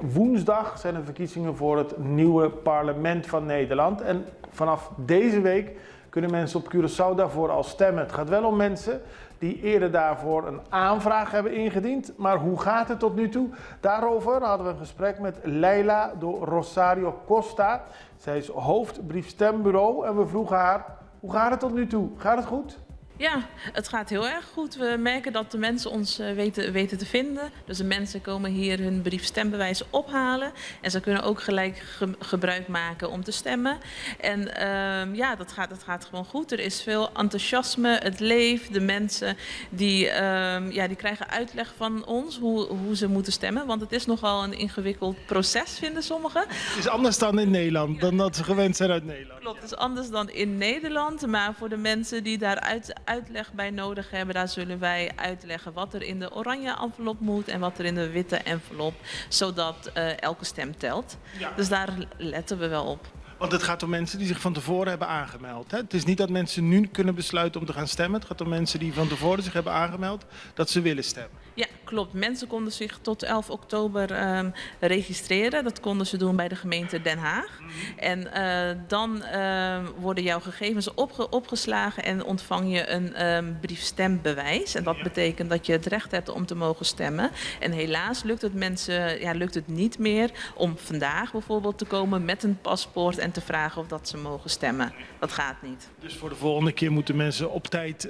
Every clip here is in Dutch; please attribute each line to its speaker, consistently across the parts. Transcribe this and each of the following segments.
Speaker 1: Woensdag zijn er verkiezingen voor het nieuwe parlement van Nederland. En vanaf deze week kunnen mensen op Curaçao daarvoor al stemmen. Het gaat wel om mensen die eerder daarvoor een aanvraag hebben ingediend. Maar hoe gaat het tot nu toe? Daarover hadden we een gesprek met Leila do Rosario Costa. Zij is hoofd briefstembureau en we vroegen haar, hoe gaat het tot nu toe? Gaat het goed?
Speaker 2: Ja, het gaat heel erg goed. We merken dat de mensen ons weten te vinden. Dus de mensen komen hier hun briefstembewijs ophalen. En ze kunnen ook gelijk gebruik maken om te stemmen. En ja, dat gaat gewoon goed. Er is veel enthousiasme, het leeft. De mensen die krijgen uitleg van ons hoe ze moeten stemmen. Want het is nogal een ingewikkeld proces, vinden sommigen.
Speaker 1: Het is anders dan in Nederland, dan dat ze gewend zijn uit Nederland.
Speaker 2: Klopt, het is anders dan in Nederland. Maar voor de mensen die daar uitleg bij nodig hebben, daar zullen wij uitleggen wat er in de oranje envelop moet en wat er in de witte envelop, zodat elke stem telt. Ja. Dus daar letten we wel op.
Speaker 1: Want het gaat om mensen die zich van tevoren hebben aangemeld. Hè? Het is niet dat mensen nu kunnen besluiten om te gaan stemmen. Het gaat om mensen die van tevoren zich hebben aangemeld dat ze willen stemmen.
Speaker 2: Ja, klopt. Mensen konden zich tot 11 oktober registreren. Dat konden ze doen bij de gemeente Den Haag. En dan worden jouw gegevens opgeslagen en ontvang je een briefstembewijs. En dat betekent dat je het recht hebt om te mogen stemmen. En helaas lukt het mensen lukt het niet meer om vandaag bijvoorbeeld te komen met een paspoort en te vragen of dat ze mogen stemmen. Dat gaat niet.
Speaker 1: Dus voor de volgende keer moeten mensen op tijd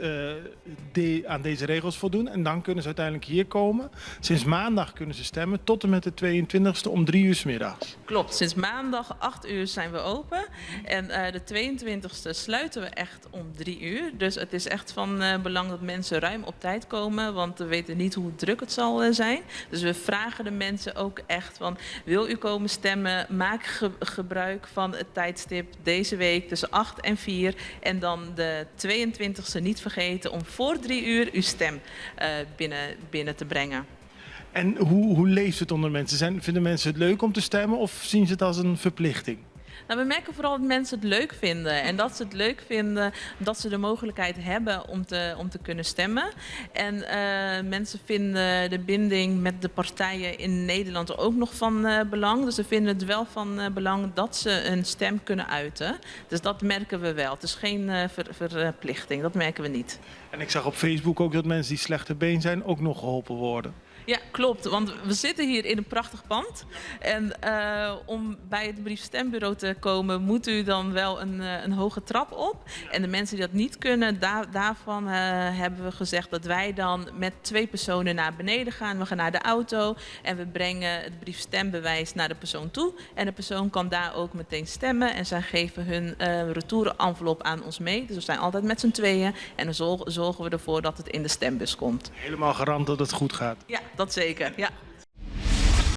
Speaker 1: aan deze regels voldoen. En dan kunnen ze uiteindelijk hier komen. Sinds maandag kunnen ze stemmen tot en met de 22e om 3 uur 's middags.
Speaker 2: Klopt, sinds maandag 8 uur zijn we open. En de 22e sluiten we echt om 3 uur. Dus het is echt van belang dat mensen ruim op tijd komen. Want we weten niet hoe druk het zal zijn. Dus we vragen de mensen ook echt van, wil u komen stemmen? Maak gebruik van het tijdstip deze week tussen 8 en 4. En dan de 22e niet vergeten om voor 3 uur uw stem binnen te brengen.
Speaker 1: En hoe leeft het onder mensen? Vinden mensen het leuk om te stemmen of zien ze het als een verplichting?
Speaker 2: Nou, we merken vooral dat mensen het leuk vinden. En dat ze het leuk vinden dat ze de mogelijkheid hebben om te kunnen stemmen. En mensen vinden de binding met de partijen in Nederland ook nog van belang. Dus ze vinden het wel van belang dat ze een stem kunnen uiten. Dus dat merken we wel. Het is geen verplichting, dat merken we niet.
Speaker 1: En ik zag op Facebook ook dat mensen die slechter been zijn ook nog geholpen worden.
Speaker 2: Ja, klopt. Want we zitten hier in een prachtig pand. En om bij het briefstembureau te komen, moet u dan wel een hoge trap op. En de mensen die dat niet kunnen, daarvan hebben we gezegd dat wij dan met 2 personen naar beneden gaan. We gaan naar de auto en we brengen het briefstembewijs naar de persoon toe. En de persoon kan daar ook meteen stemmen. En zij geven hun retourenenvelop aan ons mee. Dus we zijn altijd met z'n tweeën. En dan zorgen we ervoor dat het in de stembus komt.
Speaker 1: Helemaal garant dat het goed gaat.
Speaker 2: Ja, dat zeker. Ja.